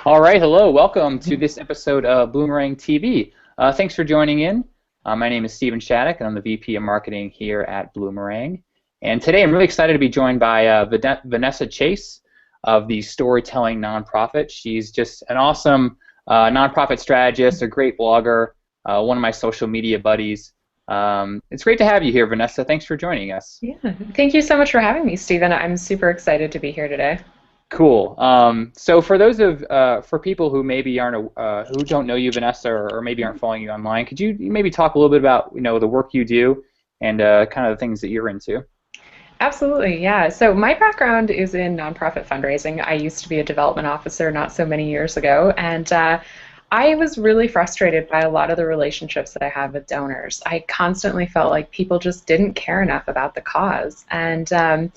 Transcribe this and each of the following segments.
All right, hello, welcome to this episode of Bloomerang TV. Thanks for joining in. My name is Stephen Shattuck, and I'm the VP of Marketing here at Bloomerang. And today I'm really excited to be joined by Vanessa Chase of the Storytelling Nonprofit. She's just an awesome nonprofit strategist, a great blogger, one of my social media buddies. It's great to have you here, Vanessa. Thanks for joining us. Yeah, thank you so much for having me, Stephen. I'm super excited to be here today. Cool. So for for people who maybe aren't who don't know you, Vanessa, or maybe aren't following you online, could you maybe talk a little bit about the work you do and kind of the things that you're into? Absolutely, yeah. So my background is in nonprofit fundraising. I used to be a development officer not so many years ago, and I was really frustrated by a lot of the relationships that I had with donors. I constantly felt like people just didn't care enough about the cause, and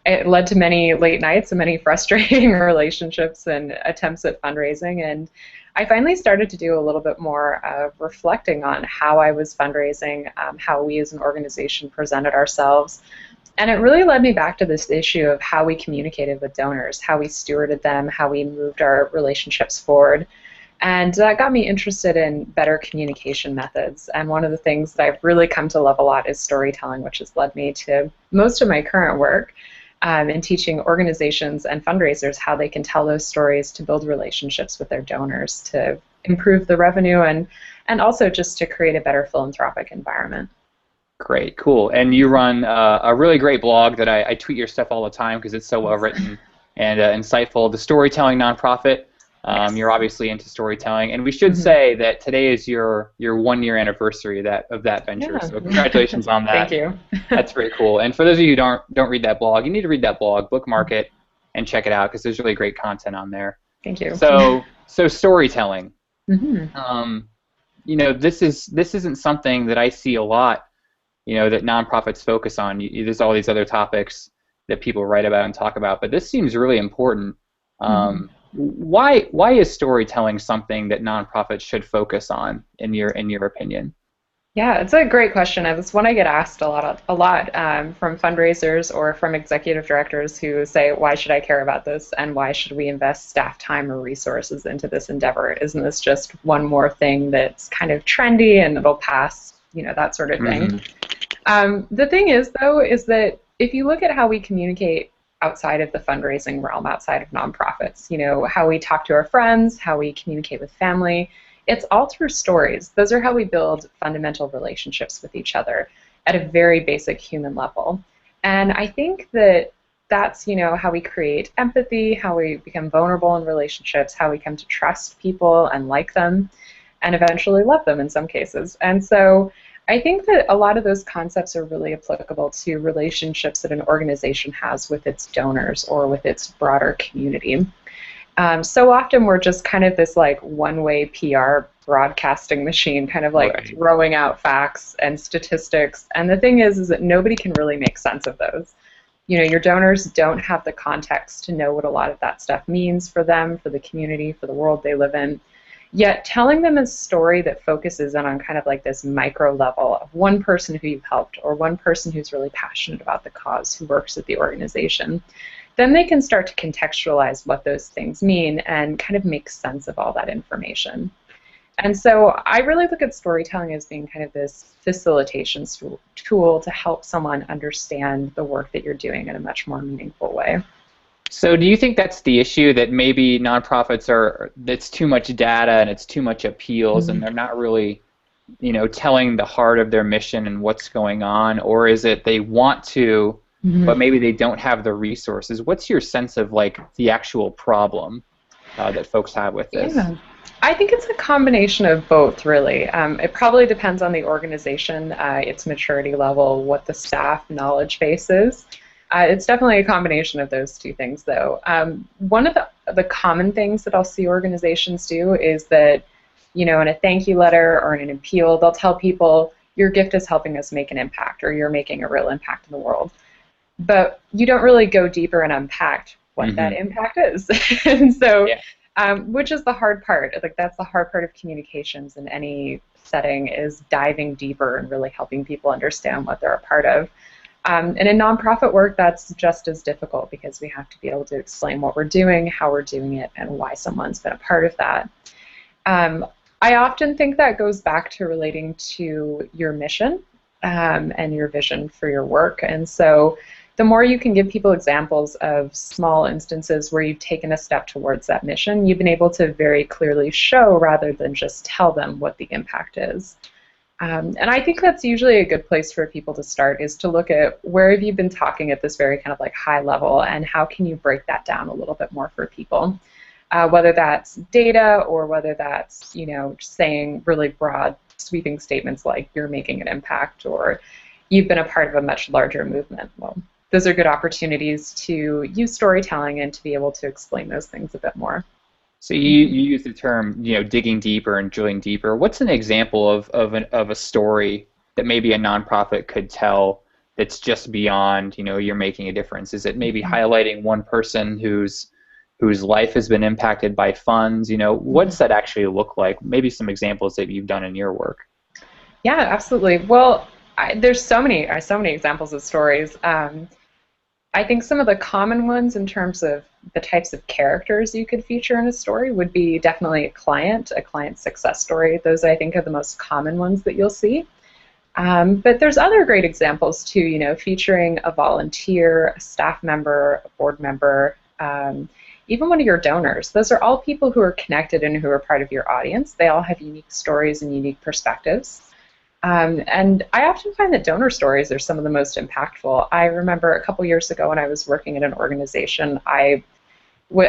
it led to many late nights and many frustrating relationships and attempts at fundraising. And I finally started to do a little bit more of reflecting on how I was fundraising, how we as an organization presented ourselves. And it really led me back to this issue of how we communicated with donors, how we stewarded them, how we moved our relationships forward. And that got me interested in better communication methods. And one of the things that I've really come to love a lot is storytelling, which has led me to most of my current work in teaching organizations and fundraisers how they can tell those stories to build relationships with their donors, to improve the revenue, and also just to create a better philanthropic environment. Great, cool. And you run a really great blog that I tweet your stuff all the time because it's so well written and insightful. The Storytelling Nonprofit. Yes. You're obviously into storytelling, and we should say that today is your 1 year anniversary of that venture. Yeah. So congratulations on that. Thank you. That's very cool. And for those of you who don't read that blog, you need to read that blog, bookmark it, and check it out because there's really great content on there. Thank you. So storytelling. Mm-hmm. This isn't something that I see a lot. That nonprofits focus on. There's all these other topics that people write about and talk about, but this seems really important. Why is storytelling something that nonprofits should focus on in your opinion? Yeah, it's a great question. It's one I get asked a lot from fundraisers or from executive directors who say, "Why should I care about this? And why should we invest staff time or resources into this endeavor? Isn't this just one more thing that's kind of trendy and it'll pass?" That sort of thing. The thing is, though, is that if you look at how we communicate outside of the fundraising realm, outside of nonprofits, how we talk to our friends, how we communicate with family, it's all through stories. Those are how we build fundamental relationships with each other at a very basic human level. And I think that that's, how we create empathy, how we become vulnerable in relationships, how we come to trust people and like them, and eventually love them in some cases. And so I think that a lot of those concepts are really applicable to relationships that an organization has with its donors or with its broader community. So often we're just kind of this like one-way PR broadcasting machine, kind of like throwing out facts and statistics. And the thing is that nobody can really make sense of those. Your donors don't have the context to know what a lot of that stuff means for them, for the community, for the world they live in. Yet telling them a story that focuses in on kind of like this micro level of one person who you've helped or one person who's really passionate about the cause who works at the organization, then they can start to contextualize what those things mean and kind of make sense of all that information. And so I really look at storytelling as being kind of this facilitation tool to help someone understand the work that you're doing in a much more meaningful way. So do you think that's the issue, that maybe nonprofits that's too much data and it's too much appeals and they're not really, telling the heart of their mission and what's going on? Or is it they want to, but maybe they don't have the resources? What's your sense of like the actual problem that folks have with this? Yeah. I think it's a combination of both, really. It probably depends on the organization, its maturity level, what the staff knowledge base is. It's definitely a combination of those two things, though. One of the common things that I'll see organizations do is that, in a thank you letter or in an appeal, they'll tell people, your gift is helping us make an impact, or you're making a real impact in the world. But you don't really go deeper and unpack what that impact is. And so, which is the hard part. Like, that's the hard part of communications in any setting, is diving deeper and really helping people understand what they're a part of. And in nonprofit work, that's just as difficult because we have to be able to explain what we're doing, how we're doing it, and why someone's been a part of that. I often think that goes back to relating to your mission and your vision for your work. And so the more you can give people examples of small instances where you've taken a step towards that mission, you've been able to very clearly show rather than just tell them what the impact is. And I think that's usually a good place for people to start, is to look at where have you been talking at this very kind of like high level, and how can you break that down a little bit more for people. Whether that's data or whether that's, saying really broad, sweeping statements like you're making an impact or you've been a part of a much larger movement. Well, those are good opportunities to use storytelling and to be able to explain those things a bit more. So you use the term, digging deeper and drilling deeper. What's an example of a story that maybe a nonprofit could tell that's just beyond, you're making a difference? Is it maybe highlighting one person whose life has been impacted by funds? What does that actually look like? Maybe some examples that you've done in your work. Yeah, absolutely. Well, there's so many examples of stories. I think some of the common ones in terms of the types of characters you could feature in a story would be definitely a client success story. Those, I think, are the most common ones that you'll see. But there's other great examples too, featuring a volunteer, a staff member, a board member, even one of your donors. Those are all people who are connected and who are part of your audience. They all have unique stories and unique perspectives. And I often find that donor stories are some of the most impactful. I remember a couple years ago when I was working at an organization, I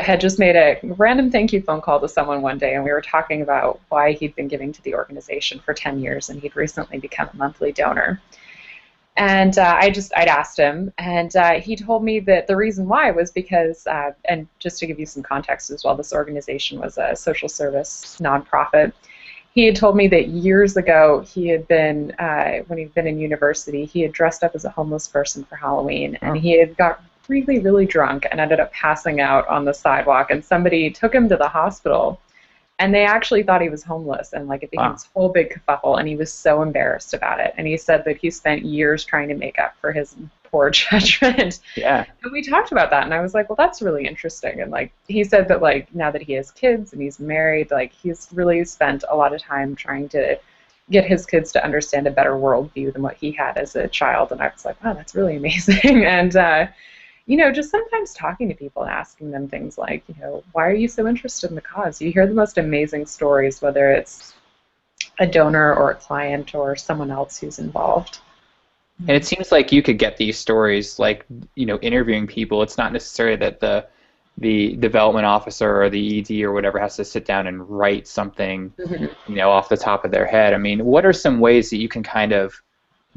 had just made a random thank you phone call to someone one day, and we were talking about why he'd been giving to the organization for 10 years, and he'd recently become a monthly donor. And I'd asked him, and he told me that the reason why was because, and just to give you some context as well, this organization was a social service nonprofit. He had told me that years ago he had been, when he'd been in university, he had dressed up as a homeless person for Halloween, and he had got really, really drunk and ended up passing out on the sidewalk, and somebody took him to the hospital, and they actually thought he was homeless, and it became this whole big kerfuffle, and he was so embarrassed about it, and he said that he spent years trying to make up for his poor judgment. Yeah. And we talked about that, and I was like, well, that's really interesting. And he said that now that he has kids and he's married, he's really spent a lot of time trying to get his kids to understand a better worldview than what he had as a child. And I was like, wow, that's really amazing. And just sometimes talking to people and asking them things like, why are you so interested in the cause? You hear the most amazing stories, whether it's a donor or a client or someone else who's involved. And it seems like you could get these stories, interviewing people. It's not necessarily that the development officer or the ED or whatever has to sit down and write something, off the top of their head. I mean, what are some ways that you can kind of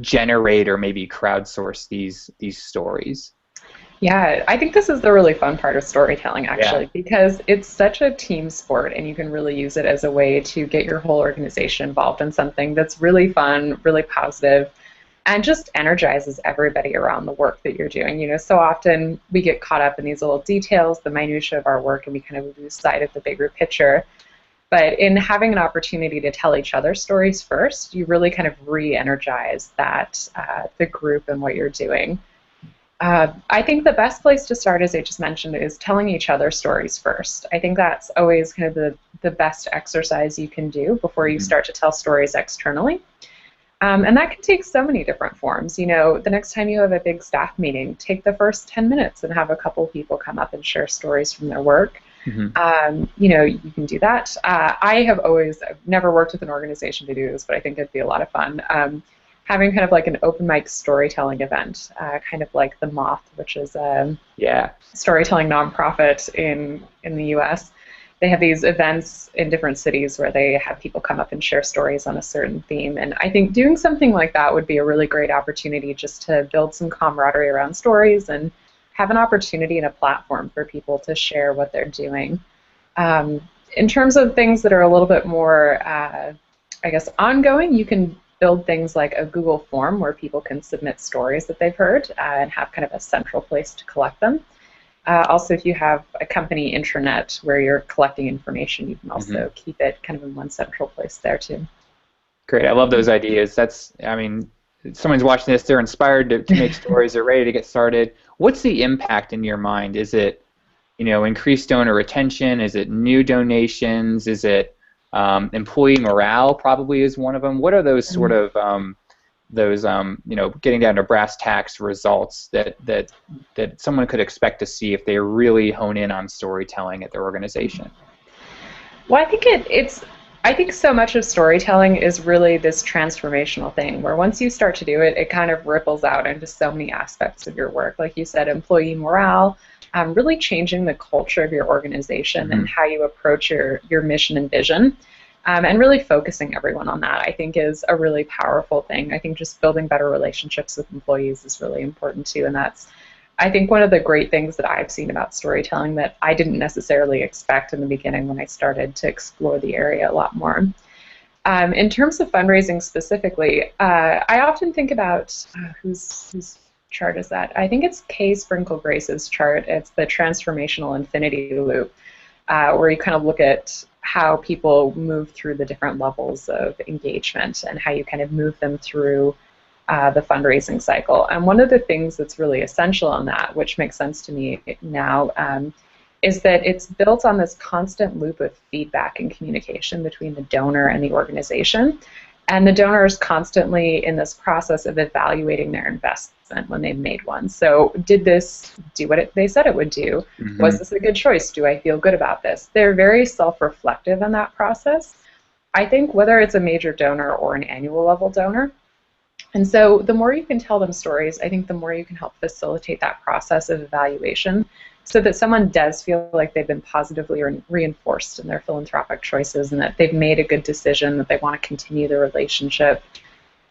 generate or maybe crowdsource these stories? Yeah, I think this is the really fun part of storytelling, actually, because it's such a team sport, and you can really use it as a way to get your whole organization involved in something that's really fun, really positive, and just energizes everybody around the work that you're doing. So often we get caught up in these little details, the minutia of our work, and we kind of lose sight of the bigger picture. But in having an opportunity to tell each other stories first, you really kind of re-energize that the group and what you're doing. I think the best place to start, as I just mentioned, is telling each other stories first. I think that's always kind of the best exercise you can do before you start to tell stories externally. And that can take so many different forms. The next time you have a big staff meeting, take the first 10 minutes and have a couple people come up and share stories from their work. You can do that. I've never worked with an organization to do this, but I think it'd be a lot of fun. Having kind of an open mic storytelling event, kind of like the Moth, which is a storytelling nonprofit in the U.S. They have these events in different cities where they have people come up and share stories on a certain theme. And I think doing something like that would be a really great opportunity just to build some camaraderie around stories and have an opportunity and a platform for people to share what they're doing. In terms of things that are a little bit more, ongoing, you can build things like a Google form where people can submit stories that they've heard and have kind of a central place to collect them. Also, if you have a company intranet where you're collecting information, you can also keep it kind of in one central place there too. Great. I love those ideas. someone's watching this, they're inspired to make stories, they're ready to get started. What's the impact in your mind? Is it, increased donor retention? Is it new donations? Is it employee morale? Probably is one of them. What are those sort of getting down to brass tacks results that someone could expect to see if they really hone in on storytelling at their organization? Well, I think so much of storytelling is really this transformational thing where once you start to do it, it kind of ripples out into so many aspects of your work. Like you said, employee morale, really changing the culture of your organization and how you approach your mission and vision. And really focusing everyone on that, I think, is a really powerful thing. I think just building better relationships with employees is really important too, and that's, I think, one of the great things that I've seen about storytelling that I didn't necessarily expect in the beginning when I started to explore the area a lot more. In terms of fundraising specifically, I often think about whose chart is that? I think it's Kay Sprinkle Grace's chart. It's the transformational infinity loop, where you kind of look at how people move through the different levels of engagement and how you kind of move them through the fundraising cycle. And one of the things that's really essential on that, which makes sense to me now, is that it's built on this constant loop of feedback and communication between the donor and the organization. And the donor is constantly in this process of evaluating their investment when they've made one. So did this do what they said it would do? Was this a good choice? Do I feel good about this? They're very self-reflective in that process. I think whether it's a major donor or an annual level donor. And so the more you can tell them stories, I think the more you can help facilitate that process of evaluation so that someone does feel like they've been positively reinforced in their philanthropic choices and that they've made a good decision, that they want to continue the relationship.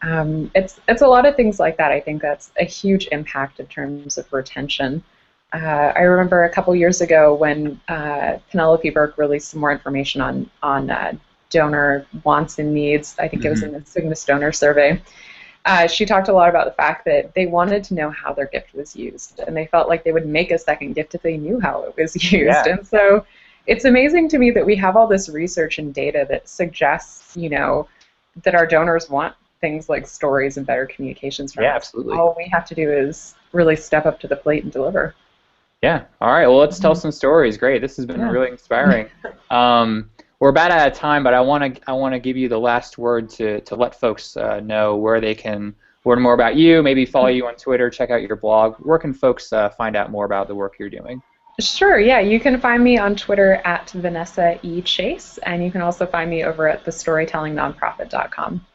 It's a lot of things like that. I think that's a huge impact in terms of retention. I remember a couple years ago when Penelope Burke released some more information on donor wants and needs. I think it was in the Cygnus Donor Survey. She talked a lot about the fact that they wanted to know how their gift was used, and they felt like they would make a second gift if they knew how it was used. Yeah. And so it's amazing to me that we have all this research and data that suggests, that our donors want things like stories and better communications from us. Absolutely. All we have to do is really step up to the plate and deliver. Yeah. All right. Well, let's tell some stories. Great. This has been really inspiring. We're about out of time, but I want to give you the last word to let folks know where they can learn more about you, maybe follow you on Twitter, check out your blog. Where can folks find out more about the work you're doing? Sure, yeah. You can find me on Twitter at Vanessa E. Chase, and you can also find me over at thestorytellingnonprofit.com.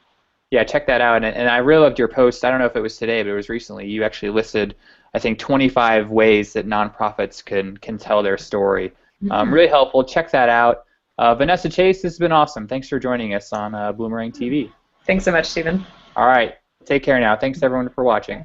Yeah, check that out. And I really loved your post. I don't know if it was today, but it was recently. You actually listed, I think, 25 ways that nonprofits can tell their story. Really helpful. Check that out. Vanessa Chase, this has been awesome. Thanks for joining us on Bloomerang TV. Thanks so much, Stephen. All right. Take care now. Thanks, everyone, for watching.